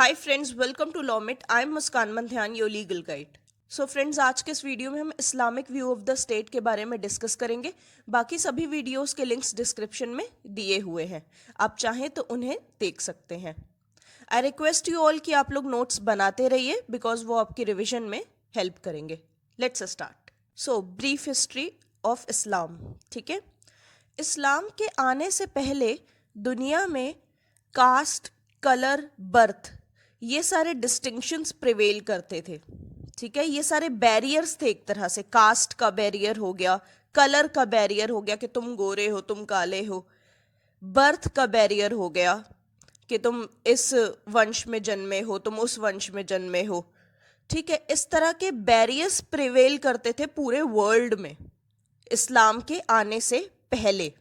Hi friends, welcome to Lawmit. I am Muskan Manthian, your legal guide. So friends, आज के इस video में हम Islamic view of the state के बारे में डिस्कस करेंगे। बाकी सभी वीडियोस के लिंक्स डिस्क्रिप्शन में दिए हुए हैं, आप चाहें तो उन्हें देख सकते हैं। आई रिक्वेस्ट यू ऑल कि आप लोग नोट्स बनाते रहिए बिकॉज वो आपकी रिविजन में हेल्प करेंगे। Let's start. So brief history of Islam. ठीक है, इस्लाम के आने से पहले दुनिया में कास्ट, कलर, बर्थ, ये सारे डिस्टिंक्शंस प्रिवेल करते थे। ठीक है, ये सारे बैरियर्स थे। एक तरह से कास्ट का बैरियर हो गया, कलर का बैरियर हो गया कि तुम गोरे हो, तुम काले हो, बर्थ का बैरियर हो गया कि तुम इस वंश में जन्मे हो, तुम उस वंश में जन्मे हो। ठीक है, इस तरह के बैरियर्स प्रिवेल करते थे पूरे वर्ल्ड में इस्लाम के आने से पहले।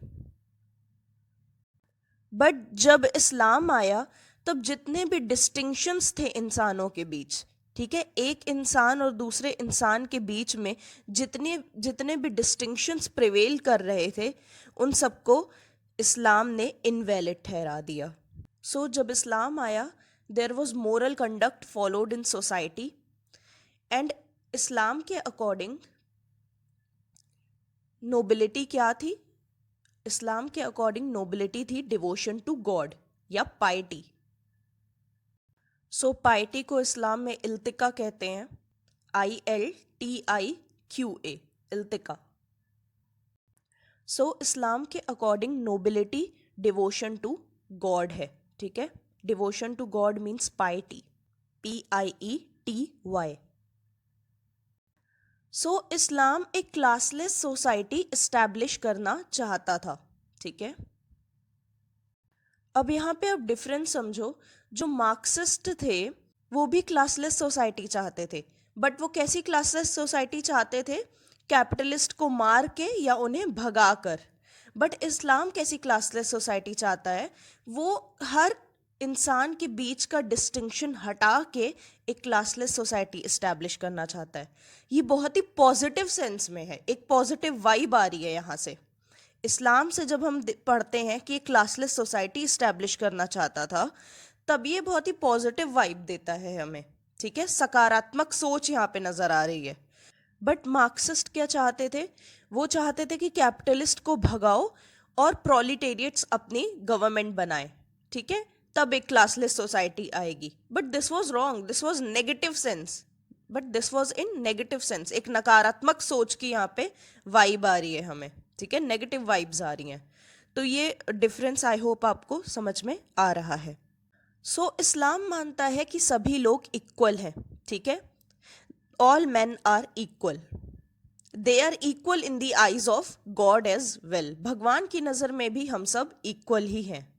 बट जब इस्लाम आया तब जितने भी डिस्टिंक्शंस थे इंसानों के बीच, ठीक है, एक इंसान और दूसरे इंसान के बीच में जितने जितने भी डिस्टिंक्शंस प्रिवेल कर रहे थे उन सबको इस्लाम ने इनवैलिड ठहरा दिया। सो जब इस्लाम आया, there was moral conduct followed in society and Islam के अकॉर्डिंग नोबिलिटी क्या थी? इस्लाम के अकॉर्डिंग नोबिलिटी थी डिवोशन टू गॉड या पाइटी। सो पाइटी को इस्लाम में इल्तिका कहते हैं, ILTIQA, इल्तिका। सो इस्लाम के according nobility devotion to God है। ठीक है, devotion to God means piety, PIETY। So Islam एक क्लासलेस सोसाइटी इस्टेब्लिश करना चाहता था। ठीक है, अब यहाँ पे आप डिफरेंस समझो। जो मार्क्सिस्ट थे वो भी क्लासलेस सोसाइटी चाहते थे, बट वो कैसी क्लासलेस सोसाइटी चाहते थे? कैपिटलिस्ट को मार के या उन्हें भगा कर। बट इस्लाम कैसी क्लासलेस सोसाइटी चाहता है? वो हर इंसान के बीच का डिस्टिंक्शन हटा के एक क्लासलेस सोसाइटी इस्टेब्लिश करना चाहता है। ये बहुत ही पॉजिटिव सेंस में है, एक पॉजिटिव वाइब आ रही है यहाँ से। इस्लाम से जब हम पढ़ते हैं कि एक क्लासलेस सोसाइटी इस्टेब्लिश करना चाहता था, तब ये बहुत ही पॉजिटिव वाइब देता है हमें। ठीक है, सकारात्मक सोच यहाँ पे नजर आ रही है। बट मार्क्सिस्ट क्या चाहते थे? वो चाहते थे कि कैपिटलिस्ट को भगाओ और प्रोलिटेरियट्स अपनी गवर्नमेंट बनाए। ठीक है, तब एक क्लासलेस सोसाइटी आएगी। But this was wrong, this was negative sense. But this was in negative sense, एक नकारात्मक सोच की यहाँ पे वाइब आ रही है हमें। ठीक है, नेगेटिव वाइब्स आ रही हैं। तो ये डिफरेंस आई होप आपको समझ में आ रहा है। सो इस्लाम मानता है कि सभी लोग इक्वल हैं। ठीक है, all man are equal, they are equal in the eyes of God as well. भगवान की नज़र में भी हम सब इक्वल ही हैं।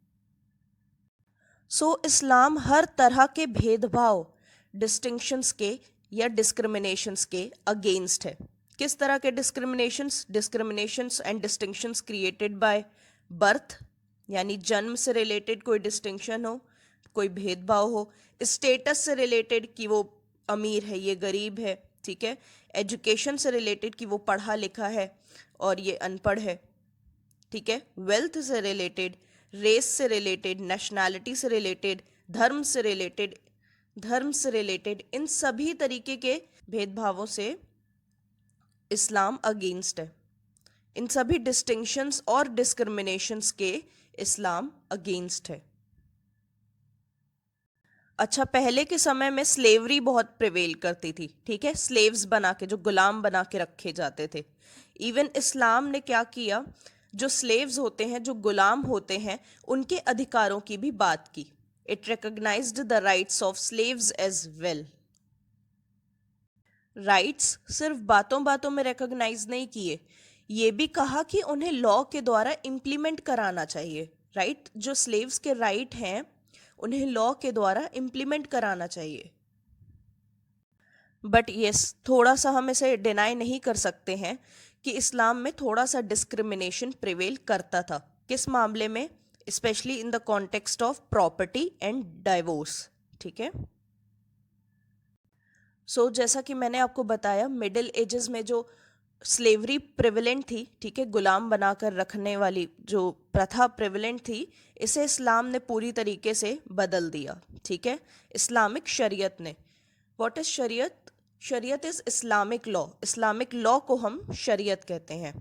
सो इस्लाम हर तरह के भेदभाव, डिस्टिंक्शंस के या डिस्क्रिमिनेशंस के अगेंस्ट है। किस तरह के discriminations? Discriminations and distinctions created by birth, यानी जन्म से रिलेटेड कोई डिस्टिंक्शन हो, कोई भेदभाव हो। स्टेटस से रिलेटेड कि वो अमीर है, ये गरीब है। ठीक है, एजुकेशन से रिलेटेड कि वो पढ़ा लिखा है और ये अनपढ़ है। ठीक है, वेल्थ से रिलेटेड, रेस से रिलेटेड, नेशनैलिटी से रिलेटेड, धर्म से रिलेटेड, इन सभी तरीके के भेदभावों से इस्लाम अगेंस्ट है। इन सभी डिस्टिंक्शंस और डिस्क्रिमिनेशंस के इस्लाम अगेंस्ट है। अच्छा, पहले के समय में स्लेवरी बहुत प्रिवेल करती थी। ठीक है, स्लेव्स बना के, जो गुलाम बना के रखे जाते थे। इवन इस्लाम ने क्या किया, जो स्लेव्स होते हैं, जो गुलाम होते हैं, उनके अधिकारों की भी बात की। It recognized the rights of slaves as well. Rights सिर्फ बातों बातों में रिकॉग्नाइज नहीं किए, ये भी कहा कि उन्हें लॉ के द्वारा इम्प्लीमेंट कराना चाहिए। राइट, जो स्लेव्स के राइट हैं उन्हें लॉ के द्वारा इम्प्लीमेंट कराना चाहिए। बट यस, थोड़ा सा हम इसे डिनाई नहीं कर सकते हैं कि इस्लाम में थोड़ा सा डिस्क्रिमिनेशन प्रिवेल करता था। किस मामले में? Specially in the context of property and divorce. ठीक है, सो जैसा कि मैंने आपको बताया, मिडिल एजेस में जो स्लेवरी प्रिविलेंट थी, ठीक है, गुलाम बनाकर रखने वाली जो प्रथा प्रिविलेंट थी, इसे इस्लाम ने पूरी तरीके से बदल दिया, ठीक है, इस्लामिक शरीयत ने। व्हाट इज शरीयत? शरीयत is Islamic law, Islamic law को हम शरीयत कहते हैं।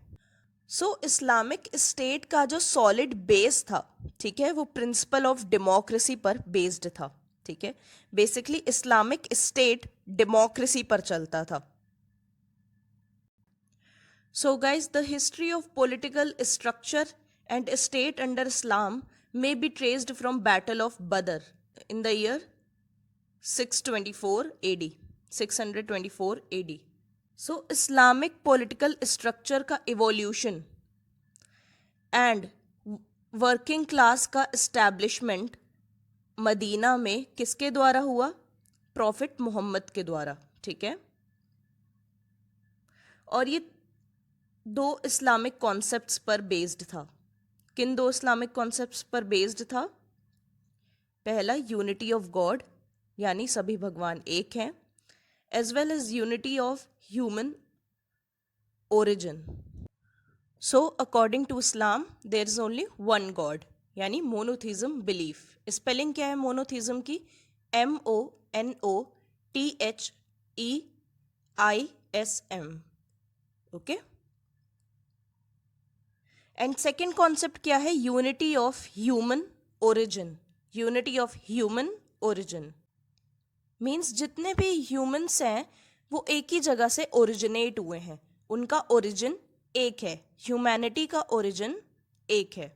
सो इस्लामिक स्टेट का जो सॉलिड बेस था, ठीक है, वो प्रिंसिपल ऑफ डेमोक्रेसी पर बेस्ड था, ठीक है, बेसिकली इस्लामिक स्टेट डेमोक्रेसी पर चलता था। So, guys, the history of political structure and state under Islam may be traced from Battle of Badr in the year 624 AD. 624 AD. So, Islamic political structure का evolution and working class का establishment Medina में किसके द्वारा हुआ? Profit Mohammad के द्वारा, ठीक है। और ये दो इस्लामिक कॉन्सेप्ट्स पर बेस्ड था। किन दो इस्लामिक कॉन्सेप्ट्स पर बेस्ड था? पहला यूनिटी ऑफ गॉड, यानी सभी भगवान एक हैं, as well as unity of human origin. So according to Islam there is only one God, यानी मोनोथीज्म बिलीफ। स्पेलिंग क्या है मोनोथीज्म की? MONOTHEISM, okay. And second concept क्या है? Unity of human origin. Unity of human origin means जितने भी humans हैं वो एक ही जगह से ओरिजिनेट हुए हैं, उनका ओरिजिन एक है, ह्यूमैनिटी का ओरिजिन एक है।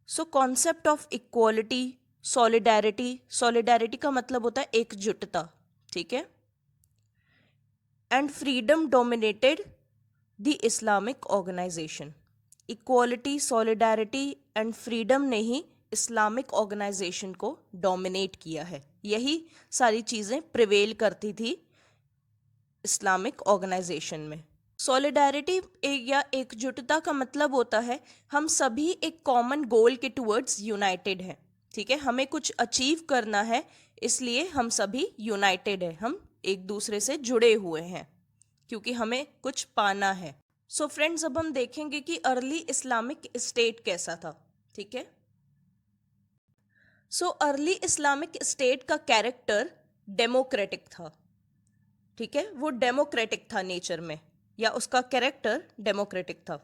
So concept of equality, solidarity, solidarity का मतलब होता है एकजुटता, ठीक है, and freedom dominated the Islamic organization. Equality, solidarity and freedom ने ही इस्लामिक ऑर्गेनाइजेशन को डोमिनेट किया है। यही सारी चीज़ें प्रिवेल करती थी इस्लामिक ऑर्गेनाइजेशन में। सॉलिडारिटी या एकजुटता का मतलब होता है हम सभी एक कॉमन गोल के टुवर्ड्स यूनाइटेड हैं, ठीक है, हमें कुछ अचीव करना है, इसलिए हम सभी यूनाइटेड हैं, हम एक दूसरे से जुड़े हुए हैं क्योंकि हमें कुछ पाना है। सो फ्रेंड्स, अब हम देखेंगे कि अर्ली इस्लामिक स्टेट कैसा था, ठीक है। सो अर्ली इस्लामिक स्टेट का कैरेक्टर डेमोक्रेटिक था, ठीक है, वो डेमोक्रेटिक था नेचर में, या उसका कैरेक्टर डेमोक्रेटिक था।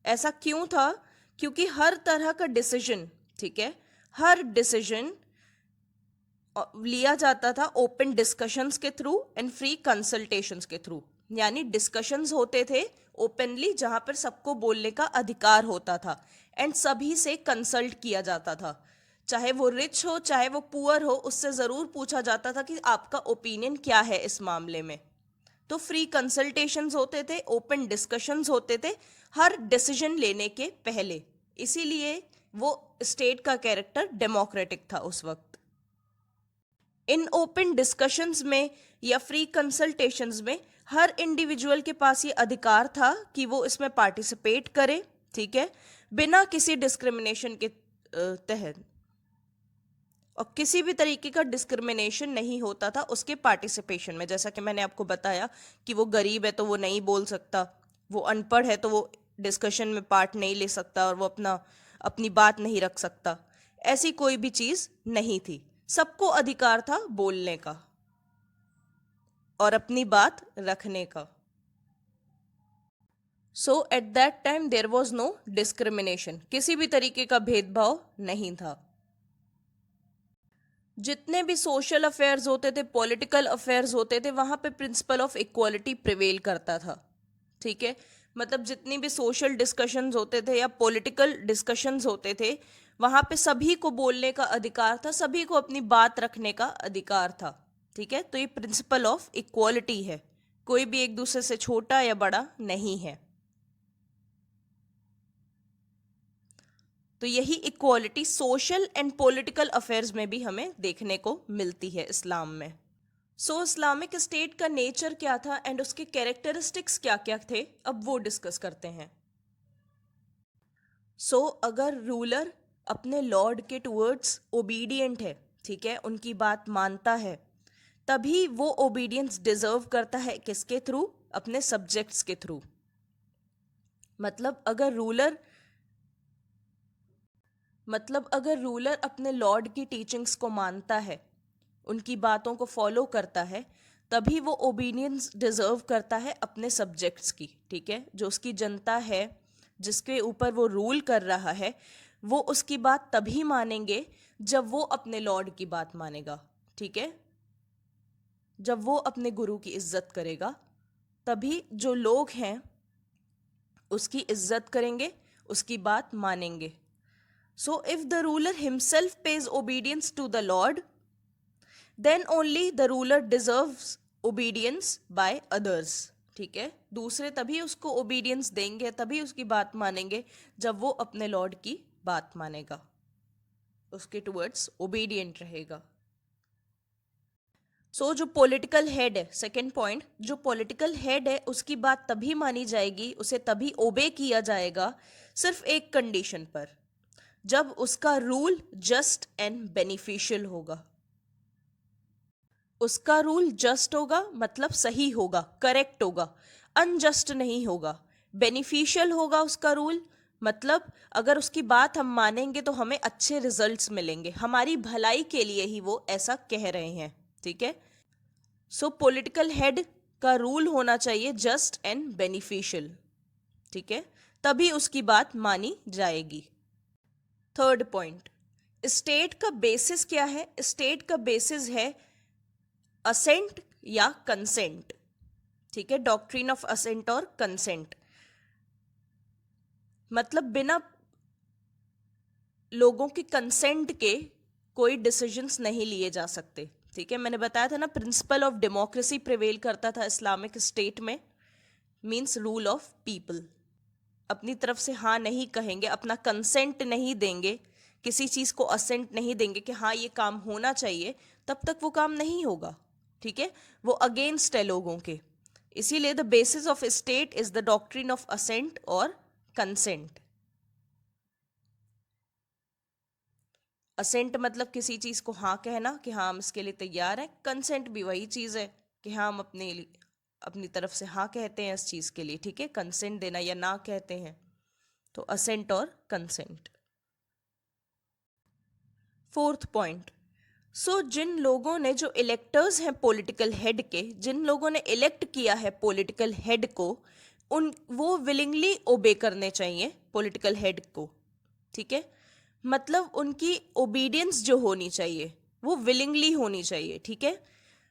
ऐसा क्यों था? क्योंकि हर तरह का डिसीजन, ठीक है, हर डिसीजन लिया जाता था ओपन डिस्कशंस के थ्रू एंड फ्री कंसल्टेशंस के थ्रू, यानी डिस्कशंस होते थे ओपनली जहां पर सबको बोलने का अधिकार होता था एंड सभी से कंसल्ट किया जाता था, चाहे वो रिच हो चाहे वो पुअर हो, उससे ज़रूर पूछा जाता था कि आपका ओपिनियन क्या है इस मामले में। तो फ्री कंसल्टेशंस होते थे, ओपन डिस्कशंस होते थे हर डिसीजन लेने के पहले, इसीलिए वो स्टेट का कैरेक्टर डेमोक्रेटिक था उस वक्त। इन ओपन डिस्कशंस में या फ्री कंसल्टेशंस में हर इंडिविजुअल के पास ये अधिकार था कि वो इसमें पार्टिसिपेट करे, ठीक है, बिना किसी डिस्क्रिमिनेशन के तहत, और किसी भी तरीके का डिस्क्रिमिनेशन नहीं होता था उसके पार्टिसिपेशन में। जैसा कि मैंने आपको बताया कि वो गरीब है तो वो नहीं बोल सकता, वो अनपढ़ है तो वो डिस्कशन में पार्ट नहीं ले सकता और वो अपनी बात नहीं रख सकता, ऐसी कोई भी चीज़ नहीं थी। सबको अधिकार था बोलने का और अपनी बात रखने का। So at that time there was no discrimination, किसी भी तरीके का भेदभाव नहीं था। जितने भी सोशल अफेयर्स होते थे, पॉलिटिकल अफेयर्स होते थे, वहां पे प्रिंसिपल ऑफ इक्वालिटी प्रिवेल करता था, ठीक है, मतलब जितनी भी सोशल डिस्कशंस होते थे या पॉलिटिकल डिस्कशंस होते थे, वहां पे सभी को बोलने का अधिकार था, सभी को अपनी बात रखने का अधिकार था, ठीक है। तो ये प्रिंसिपल ऑफ इक्वालिटी है, कोई भी एक दूसरे से छोटा या बड़ा नहीं है। तो यही equality social and political affairs में भी हमें देखने को मिलती है इस्लाम में। सो इस्लामिक स्टेट का नेचर क्या था एंड उसके कैरेक्टरिस्टिक्स क्या क्या थे, अब वो डिस्कस करते हैं। सो अगर रूलर अपने लॉर्ड के टुवर्ड्स ओबीडियंट है, ठीक है, उनकी बात मानता है, तभी वो ओबीडियंस डिजर्व करता है, किसके थ्रू? अपने सब्जेक्ट्स के थ्रू। मतलब अगर रूलर अपने लॉर्ड की टीचिंग्स को मानता है, उनकी बातों को फॉलो करता है, तभी वो ओबीडियंस डिजर्व करता है अपने सब्जेक्ट्स की, ठीक है। जो उसकी जनता है, जिसके ऊपर वो रूल कर रहा है, वो उसकी बात तभी मानेंगे जब वो अपने लॉर्ड की बात मानेगा, ठीक है। जब वो अपने गुरु की इज्जत करेगा, तभी जो लोग हैं उसकी इज्जत करेंगे, उसकी बात मानेंगे। So if the ruler himself pays obedience to the Lord, then only the ruler deserves obedience by others, ठीक है। दूसरे तभी उसको ओबीडियंस देंगे, तभी उसकी बात मानेंगे जब वो अपने लॉर्ड की बात मानेगा, उसके टुवर्ड्स ओबीडियंट रहेगा। सो जो पॉलिटिकल हेड है, सेकेंड पॉइंट, जो पॉलिटिकल हेड है उसकी बात तभी मानी जाएगी, उसे तभी ओबे किया जाएगा, सिर्फ एक कंडीशन पर, जब उसका रूल जस्ट एंड बेनिफिशियल होगा। उसका रूल जस्ट होगा मतलब सही होगा, करेक्ट होगा, अनजस्ट नहीं होगा। बेनिफिशियल होगा उसका रूल, मतलब अगर उसकी बात हम मानेंगे तो हमें अच्छे रिजल्ट्स मिलेंगे, हमारी भलाई के लिए ही वो ऐसा कह रहे हैं, ठीक है। सो पॉलिटिकल हेड का रूल होना चाहिए जस्ट एंड बेनिफिशियल, ठीक है, तभी उसकी बात मानी जाएगी। थर्ड पॉइंट, स्टेट का बेसिस क्या है? स्टेट का बेसिस है असेंट या कंसेंट, ठीक है। डॉक्ट्रिन ऑफ असेंट और कंसेंट, मतलब बिना लोगों की कंसेंट के कोई डिसीजंस नहीं लिए जा सकते, ठीक है। मैंने बताया था ना, प्रिंसिपल ऑफ डेमोक्रेसी प्रिवेल करता था इस्लामिक स्टेट में, मींस रूल ऑफ पीपल। अपनी तरफ से हाँ नहीं कहेंगे, अपना कंसेंट नहीं देंगे, किसी चीज़ को असेंट नहीं देंगे कि हाँ ये काम होना चाहिए, तब तक वो काम नहीं होगा, ठीक है। वो अगेंस्ट है लोगों के। इसीलिए the basis of state is the doctrine of assent और कंसेंट। असेंट मतलब किसी चीज़ को हाँ कहना कि हाँ हम इसके लिए तैयार हैं, कंसेंट भी वही चीज़ है कि हाँ हम अपनी तरफ से हाँ कहते हैं इस चीज़ के लिए, ठीक है। कंसेंट देना या ना कहते हैं, तो असेंट और कंसेंट। फोर्थ पॉइंट, सो जिन लोगों ने, जो इलेक्टर्स हैं पॉलिटिकल हेड के, जिन लोगों ने इलेक्ट किया है पॉलिटिकल हेड को, वो विलिंगली ओबे करने चाहिए पॉलिटिकल हेड को, ठीक है। मतलब उनकी ओबीडियंस जो होनी चाहिए वो विलिंगली होनी चाहिए, ठीक है।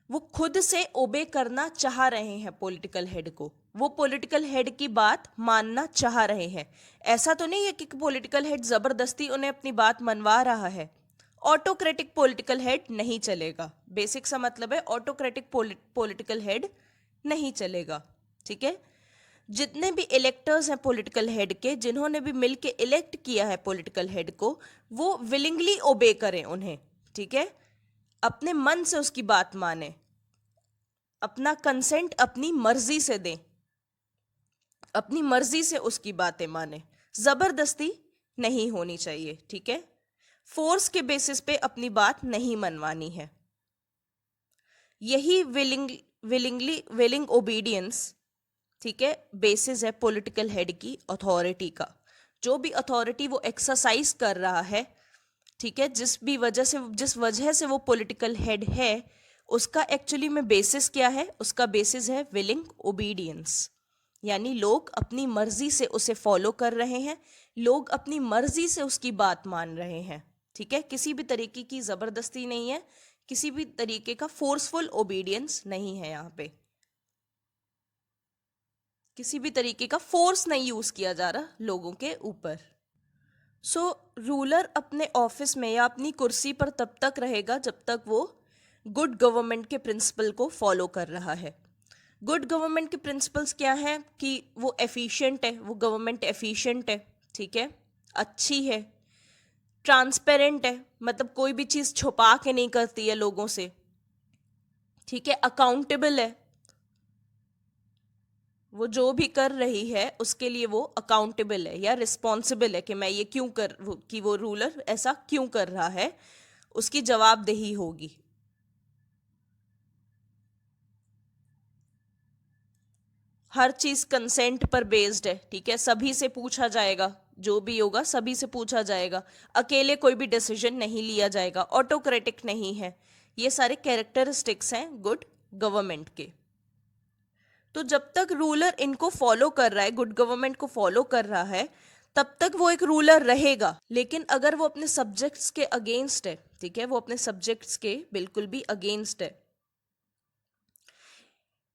वो खुद से ओबे करना चाह रहे हैं पॉलिटिकल हेड को, वो पॉलिटिकल हेड की बात मानना चाह रहे हैं। ऐसा तो नहीं है कि पॉलिटिकल हेड जबरदस्ती उन्हें अपनी बात मनवा रहा है। ऑटोक्रेटिक पॉलिटिकल हेड नहीं चलेगा, बेसिक सा मतलब है ऑटोक्रेटिक पॉलिटिकल हेड नहीं चलेगा, ठीक है। जितने भी इलेक्टर्स हैं पॉलिटिकल हेड के, जिन्होंने भी मिलके इलेक्ट किया है पॉलिटिकल हेड को, वो विलिंगली ओबे करें उन्हें, ठीक है। अपने मन से उसकी बात माने, अपना कंसेंट अपनी मर्जी से दें, अपनी मर्जी से उसकी बातें माने, जबरदस्ती नहीं होनी चाहिए, ठीक है। फोर्स के बेसिस पे अपनी बात नहीं मनवानी है। यही विलिंग ओबीडियंस, ठीक है, बेसिस है पॉलिटिकल हेड की अथॉरिटी का। जो भी अथॉरिटी वो एक्सरसाइज कर रहा है, ठीक है, जिस वजह से वो पॉलिटिकल हेड है, उसका एक्चुअली में बेसिस क्या है? उसका बेसिस है विलिंग ओबीडियंस, यानी लोग अपनी मर्जी से उसे फॉलो कर रहे हैं, लोग अपनी मर्जी से उसकी बात मान रहे हैं, ठीक है। किसी भी तरीके की जबरदस्ती नहीं है, किसी भी तरीके का फोर्सफुल ओबीडियंस नहीं है, यहाँ पे किसी भी तरीके का फोर्स नहीं यूज किया जा रहा लोगों के ऊपर। सो रूलर अपने ऑफिस में या अपनी कुर्सी पर तब तक रहेगा जब तक वो गुड गवर्नमेंट के प्रिंसिपल को फॉलो कर रहा है। गुड गवर्नमेंट के प्रिंसिपल्स क्या हैं? कि वो एफिशिएंट है, वो गवर्नमेंट एफिशिएंट है, ठीक है, अच्छी है, ट्रांसपेरेंट है, मतलब कोई भी चीज़ छुपा के नहीं करती है लोगों से, ठीक है, अकाउंटेबल है, वो जो भी कर रही है उसके लिए वो अकाउंटेबल है या रिस्पॉन्सिबल है कि मैं ये कि वो रूलर ऐसा क्यों कर रहा है, उसकी जवाबदेही होगी। हर चीज कंसेंट पर बेस्ड है, ठीक है, सभी से पूछा जाएगा, जो भी होगा सभी से पूछा जाएगा, अकेले कोई भी डिसीजन नहीं लिया जाएगा, ऑटोक्रेटिक नहीं है। ये सारे कैरेक्टरिस्टिक्स हैं गुड गवर्नमेंट के। तो जब तक रूलर इनको फॉलो कर रहा है, गुड गवर्नमेंट को फॉलो कर रहा है, तब तक वो एक रूलर रहेगा। लेकिन अगर वो अपने सब्जेक्ट्स के अगेंस्ट है, ठीक है, वो अपने सब्जेक्ट्स के बिल्कुल भी अगेंस्ट है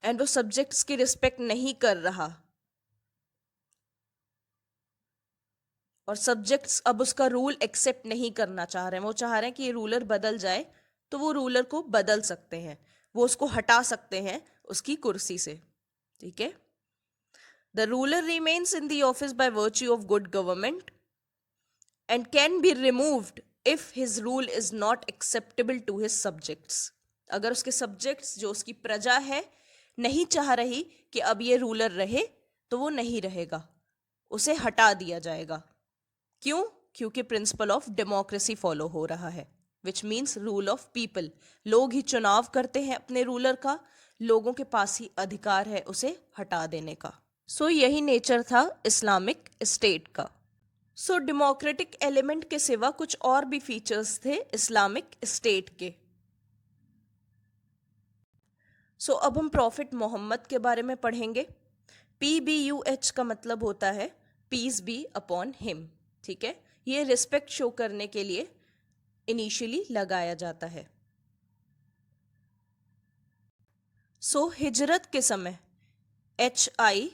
एंड वो सब्जेक्ट्स की रिस्पेक्ट नहीं कर रहा और सब्जेक्ट्स अब उसका रूल एक्सेप्ट नहीं करना चाह रहे हैं, वो चाह रहे हैं कि ये रूलर बदल जाए, तो वो रूलर को बदल सकते हैं, वो उसको हटा सकते हैं उसकी कुर्सी से, ठीक है। The ruler remains in the office by virtue of good government and can be removed if his rule is not acceptable to his subjects। अगर उसके सब्जेक्ट्स, जो उसकी प्रजा है, नहीं चाह रही कि अब ये रूलर रहे, तो वो नहीं रहेगा, उसे हटा दिया जाएगा। क्यों? क्योंकि प्रिंसिपल ऑफ डेमोक्रेसी फॉलो हो रहा है, which means rule of people. लोग ही चुनाव करते हैं अपने रूलर का, लोगों के पास ही अधिकार है उसे हटा देने का। सो यही नेचर था इस्लामिक स्टेट का। सो डेमोक्रेटिक एलिमेंट के सिवा कुछ और भी फीचर्स थे इस्लामिक स्टेट के। सो अब हम प्रॉफिट मोहम्मद के बारे में पढ़ेंगे। PBUH का मतलब होता है पीस बी अपॉन हिम, ठीक है। ये रिस्पेक्ट शो करने के लिए इनिशियली लगाया जाता है। सो हिजरत के समय HIJRAT,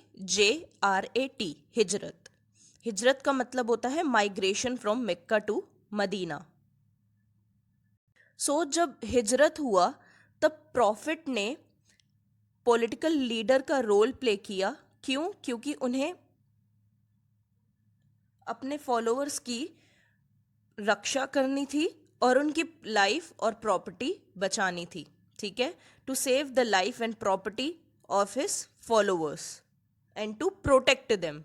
हिजरत। हिजरत का मतलब होता है migration from Mecca to Medina. So जब हिजरत हुआ तब प्रॉफिट ने पॉलिटिकल लीडर का रोल प्ले किया। क्यों? क्योंकि उन्हें अपने फॉलोअर्स की रक्षा करनी थी और उनकी लाइफ और प्रॉपर्टी बचानी थी, ठीक है, to save the life and property of his followers and to protect them.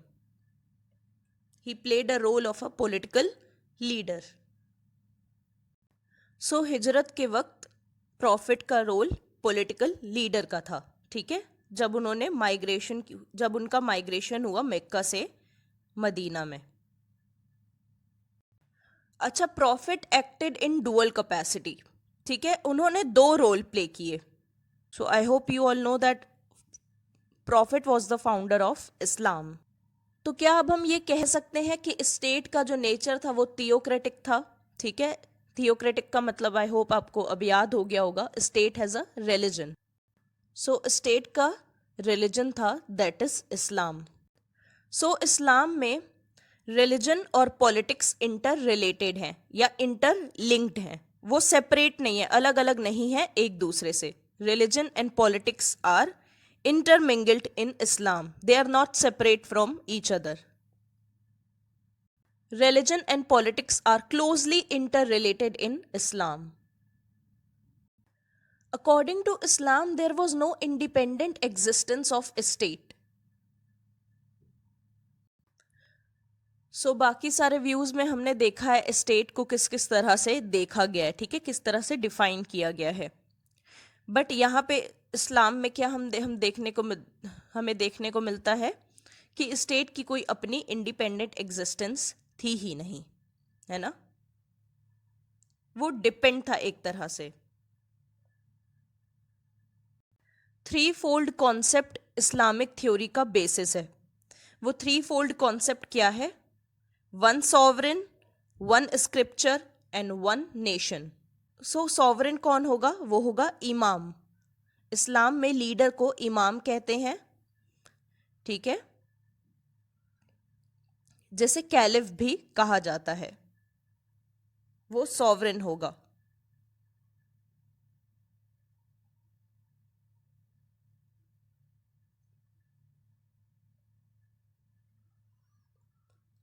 He played a role of a political leader. So हिजरत के वक्त प्रॉफिट का रोल पॉलिटिकल लीडर का था, ठीक है, जब उनका माइग्रेशन हुआ मक्का से मदीना में। अच्छा, prophet acted in dual capacity, ठीक है, उन्होंने दो रोल प्ले किए। So I hope you all know that prophet was the founder of Islam. तो क्या अब हम ये कह सकते हैं कि स्टेट का जो नेचर था वो थियोक्रेटिक था, ठीक है। थियोक्रेटिक का मतलब आई होप आपको अब याद हो गया होगा, state has a religion. So state का रिलीजन था दैट इज इस्लाम। सो इस्लाम में रिलीजन और पॉलिटिक्स इंटर रिलेटेड हैं या इंटर लिंक्ड हैं, वो सेपरेट नहीं है, अलग अलग नहीं है एक दूसरे से। Religion and politics are intermingled in Islam. They are not separate from each other. Religion and politics are closely interrelated in Islam. According to Islam, there was no independent existence of a state. So बाकी सारे views में हमने देखा है state को किस किस तरह से देखा गया है, ठीक है, किस तरह से डिफाइन किया गया है। बट यहाँ पे इस्लाम में क्या हमें देखने को मिलता है कि स्टेट की कोई अपनी इंडिपेंडेंट एग्जिस्टेंस थी ही नहीं, है ना, वो डिपेंड था एक तरह से। Three fold concept Islamic theory का बेसिस है। वो थ्री फोल्ड कॉन्सेप्ट क्या है? One sovereign, one scripture and one nation. So sovereign कौन होगा? वो होगा इमाम। इस्लाम में लीडर को इमाम कहते हैं, ठीक है, जैसे कैलिफ भी कहा जाता है, वो सॉवरेन होगा।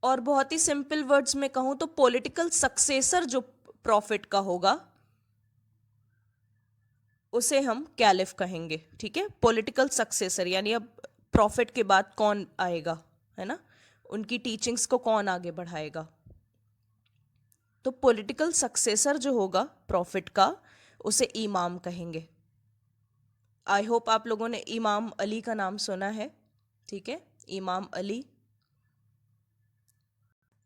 और बहुत ही सिंपल वर्ड्स में कहूं तो पॉलिटिकल सक्सेसर जो प्रॉफिट का होगा उसे हम कैलिफ कहेंगे, ठीक है। पॉलिटिकल सक्सेसर यानी अब प्रॉफिट के बाद कौन आएगा, है ना, उनकी टीचिंग्स को कौन आगे बढ़ाएगा। तो पॉलिटिकल सक्सेसर जो होगा प्रॉफिट का उसे इमाम कहेंगे। आई होप आप लोगों ने इमाम अली का नाम सुना है, ठीक है, इमाम अली।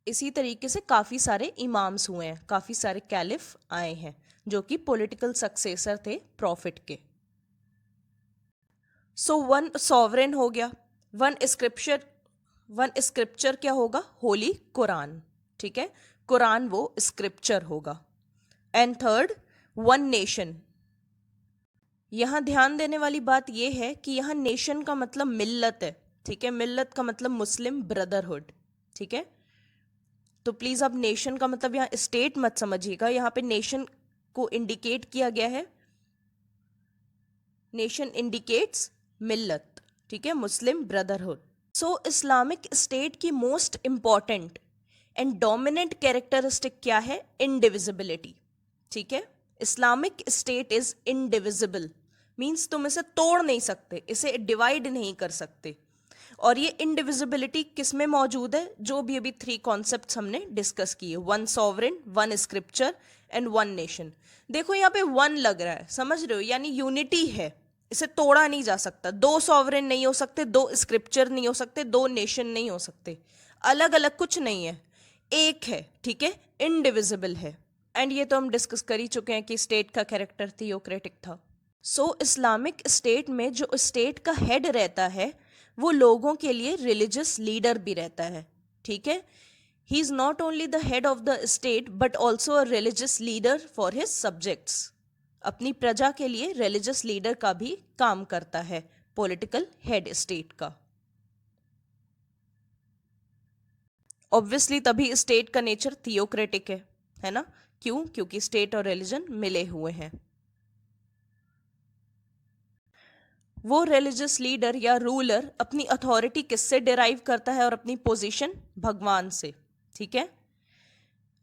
इसी तरीके से काफ़ी सारे इमाम्स हुए हैं, काफ़ी सारे कैलिफ आए हैं जो कि पॉलिटिकल सक्सेसर थे प्रॉफिट के। सो वन सॉवरेन हो गया, वन स्क्रिप्चर क्या होगा, होली कुरान, ठीक है, कुरान वो स्क्रिप्चर होगा। And third, one nation. यहाँ ध्यान देने वाली बात यह है कि यहाँ नेशन का मतलब मिल्लत है, ठीक है, मिल्लत का मतलब मुस्लिम ब्रदरहुड, ठीक है। तो प्लीज अब नेशन का मतलब यहाँ स्टेट मत समझिएगा, यहाँ पे नेशन को इंडिकेट किया गया है, नेशन इंडिकेट्स मिल्लत, ठीक है, मुस्लिम ब्रदरहुड। सो इस्लामिक स्टेट की most important and dominant characteristic क्या है, इंडिविजिबिलिटी, ठीक है। Islamic state is indivisible, means तुम इसे तोड़ नहीं सकते, इसे डिवाइड नहीं कर सकते। और ये इनडिविजिबिलिटी किस में मौजूद है, जो भी अभी 3 कॉन्सेप्ट्स हमने डिस्कस किए, one sovereign, one scripture and one nation. देखो यहाँ पे वन लग रहा है, समझ रहे हो, यानी यूनिटी है, इसे तोड़ा नहीं जा सकता। 2 सॉवरेन नहीं हो सकते, 2 स्क्रिप्चर नहीं हो सकते, 2 नेशन नहीं हो सकते, अलग अलग कुछ नहीं है, एक है, ठीक है, इनडिविजिबल है। एंड ये तो हम डिस्कस कर ही चुके हैं कि स्टेट का कैरेक्टर थियोक्रेटिक था। सो इस्लामिक स्टेट में जो स्टेट का हेड रहता है वो लोगों के लिए रिलीजियस लीडर भी रहता है, ठीक है। He is not only the head of the state but also a religious leader for his subjects. अपनी प्रजा के लिए रिलीजियस लीडर का भी काम करता है पॉलिटिकल हेड स्टेट का। ऑब्वियसली तभी स्टेट का नेचर थियोक्रेटिक है ना, क्यों, क्योंकि स्टेट और रिलीजन मिले हुए हैं। वो रिलीजियस लीडर या रूलर अपनी अथॉरिटी किससे डिराइव करता है और अपनी पोजीशन भगवान से, ठीक है।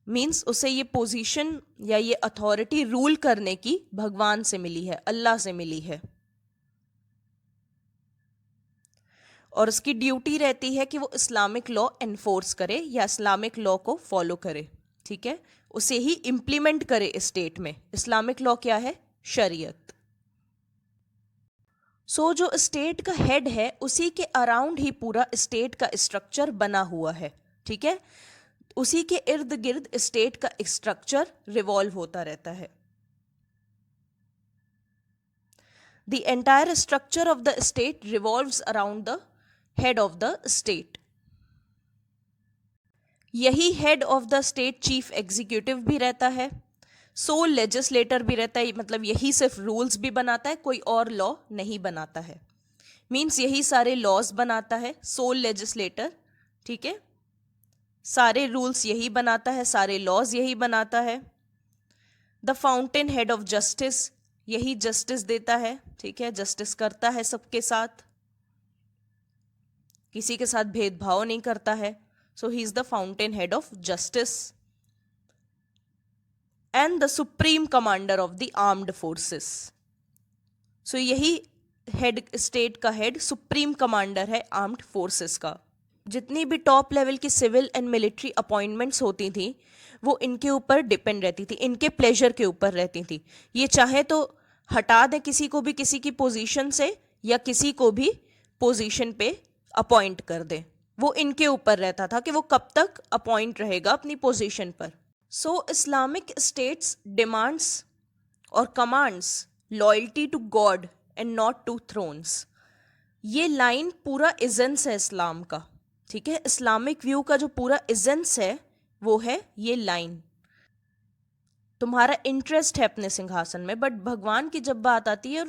मीन्स उसे ये पोजीशन या ये अथॉरिटी रूल करने की भगवान से मिली है, अल्लाह से मिली है। और उसकी ड्यूटी रहती है कि वो इस्लामिक लॉ एनफोर्स करे या इस्लामिक लॉ को फॉलो करे, ठीक है, उसे ही इंप्लीमेंट करे स्टेट में। इस्लामिक लॉ क्या है, शरीयत। सो जो स्टेट का हेड है उसी के अराउंड ही पूरा स्टेट का स्ट्रक्चर बना हुआ है, ठीक है, उसी के इर्द गिर्द स्टेट का स्ट्रक्चर रिवॉल्व होता रहता है। The entire structure of the state revolves around the head of the state. यही head of the state chief executive भी रहता है, सोल लेजिस्लेटर भी रहता है, मतलब यही सिर्फ रूल्स भी बनाता है, कोई और लॉ नहीं बनाता है। मीन्स यही सारे लॉज बनाता है सोल लेजिस्लेटर, ठीक है, सारे रूल्स यही बनाता है, सारे लॉज यही बनाता है। The fountainhead of justice, यही जस्टिस देता है, ठीक है, जस्टिस करता है सबके साथ, किसी के साथ भेदभाव नहीं करता है। So he is the fountainhead of justice and the supreme commander of the armed forces. So यही हेड, स्टेट का हेड सुप्रीम कमांडर है आर्म्ड फोर्सेस का। जितनी भी टॉप लेवल की सिविल एंड मिलिट्री अपॉइंटमेंट्स होती थी वो इनके ऊपर डिपेंड रहती थी, इनके प्लेजर के ऊपर रहती थी। ये चाहे तो हटा दें किसी को भी किसी की पोजीशन से या किसी को भी पोजीशन पे अपॉइंट कर दें, वो इनके ऊपर रहता था कि वो कब तक अपॉइंट रहेगा अपनी पोजीशन पर। सो इस्लामिक स्टेट्स डिमांड्स और commands loyalty to God and not to thrones. ये लाइन पूरा इजेंस है इस्लाम का, ठीक है, इस्लामिक व्यू का जो पूरा इजेंस है वो है ये लाइन। तुम्हारा इंटरेस्ट है अपने सिंहासन में, बट भगवान की जब बात आती है,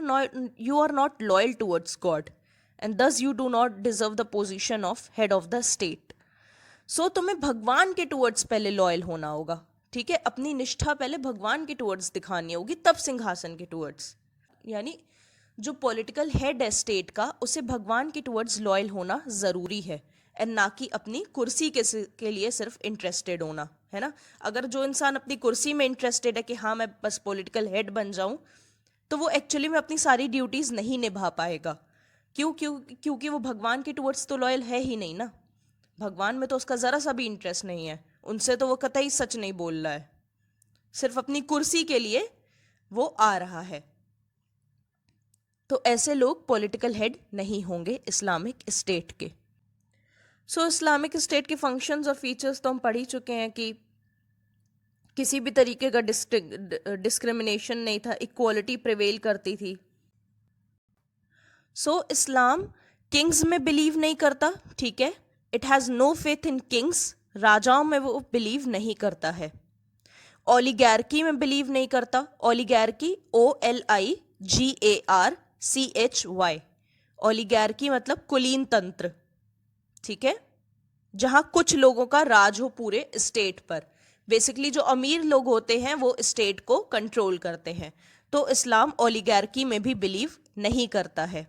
you are not loyal towards God and thus you do not deserve the position of head of the state. So तुम्हें भगवान के टूवर्ड्स पहले लॉयल होना होगा, ठीक है, अपनी निष्ठा पहले भगवान के टूवर्ड्स दिखानी होगी, तब सिंहासन के टूवर्ड्स। यानी जो पॉलिटिकल हेड है स्टेट का उसे भगवान के टूवर्ड्स लॉयल होना ज़रूरी है, एंड ना कि अपनी कुर्सी के लिए सिर्फ इंटरेस्टेड होना, है ना। अगर जो इंसान अपनी कुर्सी में इंटरेस्टेड है कि हाँ मैं बस पॉलिटिकल हेड बन जाऊं, तो वो एक्चुअली में अपनी सारी ड्यूटीज़ नहीं निभा पाएगा। क्योंकि वो भगवान के टूवर्ड्स तो लॉयल है ही नहीं ना, भगवान में तो उसका ज़रा सा भी इंटरेस्ट नहीं है, उनसे तो वो कतई सच नहीं बोल रहा है, सिर्फ अपनी कुर्सी के लिए वो आ रहा है। तो ऐसे लोग पॉलिटिकल हेड नहीं होंगे इस्लामिक स्टेट के। सो इस्लामिक स्टेट के फंक्शंस और फीचर्स तो हम पढ़ ही चुके हैं कि किसी भी तरीके का डिस्क्रिमिनेशन नहीं था, इक्वालिटी प्रिवेल करती थी। सो इस्लाम किंग्स में बिलीव नहीं करता, ठीक है, it has no faith in kings, राजाओं में वो बिलीव नहीं करता है। ओलिगैर्की में बिलीव नहीं करता, ओलिगैर्की OLIGARCHY, ओलिगैर्की मतलब कुलीन तंत्र, ठीक है, जहां कुछ लोगों का राज हो पूरे स्टेट पर। बेसिकली जो अमीर लोग होते हैं वो स्टेट को कंट्रोल करते हैं। तो इस्लाम ओलिगैर्की में भी बिलीव नहीं करता है।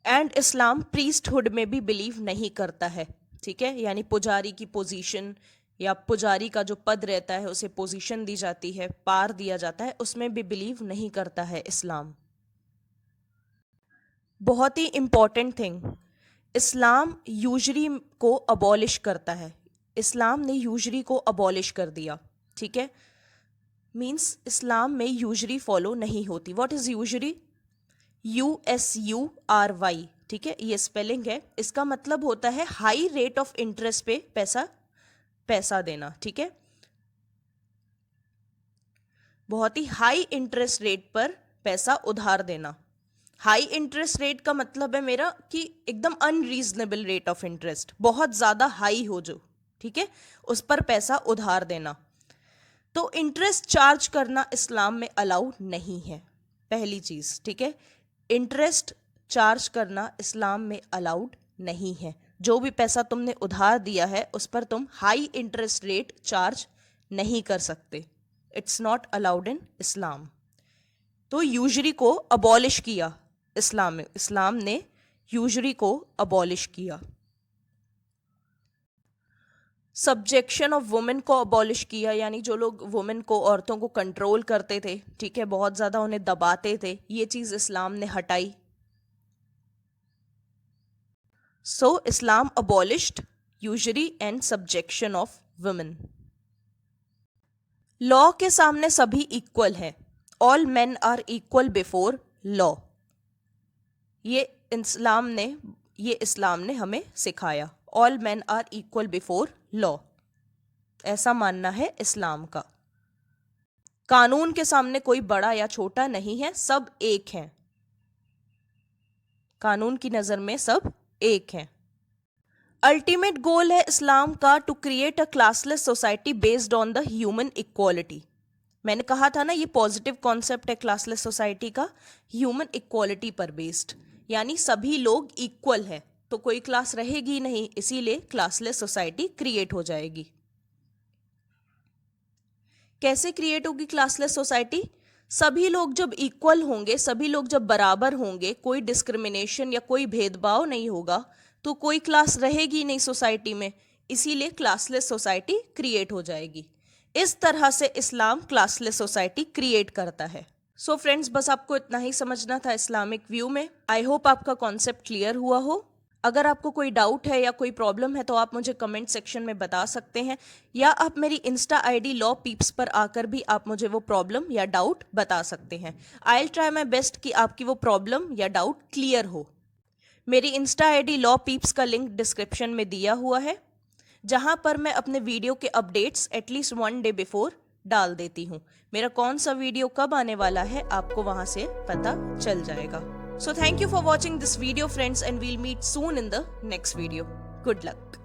एंड इस्लाम प्रीस्टहुड में भी बिलीव नहीं करता है, ठीक है, यानी पुजारी की पोजीशन या पुजारी का जो पद रहता है उसे पोजीशन दी जाती है, पार दिया जाता है, उसमें भी बिलीव नहीं करता है इस्लाम। बहुत ही इंपॉर्टेंट थिंग, इस्लाम यूजरी को अबॉलिश करता है। इस्लाम ने यूजरी को अबॉलिश कर दिया, ठीक है, मीन्स इस्लाम में यूजरी फॉलो नहीं होती। What is यूजरी? USURY, ठीक है, ये स्पेलिंग है। इसका मतलब होता है हाई रेट ऑफ इंटरेस्ट पे पैसा देना, ठीक है, बहुत ही हाई इंटरेस्ट रेट पर पैसा उधार देना। हाई इंटरेस्ट रेट का मतलब है मेरा कि एकदम अनरीजनेबल रेट ऑफ इंटरेस्ट, बहुत ज्यादा हाई हो जो, ठीक है, उस पर पैसा उधार देना। तो इंटरेस्ट चार्ज करना इस्लाम में अलाउ नहीं है, पहली चीज, ठीक है, इंटरेस्ट चार्ज करना इस्लाम में अलाउड नहीं है। जो भी पैसा तुमने उधार दिया है उस पर तुम हाई इंटरेस्ट रेट चार्ज नहीं कर सकते, इट्स नॉट अलाउड इन इस्लाम। तो यूजरी को अबॉलिश किया इस्लाम ने यूजरी को अबॉलिश किया। सब्जेक्शन ऑफ वुमेन को अबॉलिश किया, यानी जो लोग वुमेन को, औरतों को कंट्रोल करते थे, ठीक है, बहुत ज्यादा उन्हें दबाते थे, ये चीज इस्लाम ने हटाई। So Islam abolished usury and subjection of women. Law के सामने सभी इक्वल हैं, all men are equal before law. ये इस्लाम ने हमें सिखाया, all men are equal before law, ऐसा मानना है इस्लाम का। कानून के सामने कोई बड़ा या छोटा नहीं है, सब एक हैं, कानून की नजर में सब एक हैं। अल्टीमेट गोल है इस्लाम का to create a classless society based on the human equality. मैंने कहा था ना, ये पॉजिटिव कॉन्सेप्ट है क्लासलेस सोसाइटी का, ह्यूमन इक्वालिटी पर बेस्ड, यानी सभी लोग इक्वल है, तो कोई क्लास रहेगी नहीं, इसीलिए क्लासलेस सोसाइटी क्रिएट हो जाएगी। कैसे क्रिएट होगी क्लासलेस सोसाइटी? सभी लोग जब इक्वल होंगे, सभी लोग जब बराबर होंगे, कोई डिस्क्रिमिनेशन या कोई भेदभाव नहीं होगा, तो कोई क्लास रहेगी नहीं सोसाइटी में, इसीलिए क्लासलेस सोसाइटी क्रिएट हो जाएगी। इस तरह से इस्लाम क्लासलेस सोसाइटी क्रिएट करता है। सो फ्रेंड्स, बस आपको इतना ही समझना था इस्लामिक व्यू में। आई होप आपका कॉन्सेप्ट क्लियर हुआ हो। अगर आपको कोई डाउट है या कोई प्रॉब्लम है तो आप मुझे कमेंट सेक्शन में बता सकते हैं, या आप मेरी इंस्टा ID लॉ पीप्स पर आकर भी आप मुझे वो प्रॉब्लम या डाउट बता सकते हैं। I will try my best कि आपकी वो प्रॉब्लम या डाउट क्लियर हो। मेरी इंस्टा ID लॉ पीप्स का लिंक डिस्क्रिप्शन में दिया हुआ है, जहां पर मैं अपने वीडियो के अपडेट्स एटलीस्ट 1 डे बिफोर डाल देती हूँ। मेरा कौन सा वीडियो कब आने वाला है आपको वहां से पता चल जाएगा। So thank you for watching this video friends, and we'll meet soon in the next video. Good luck.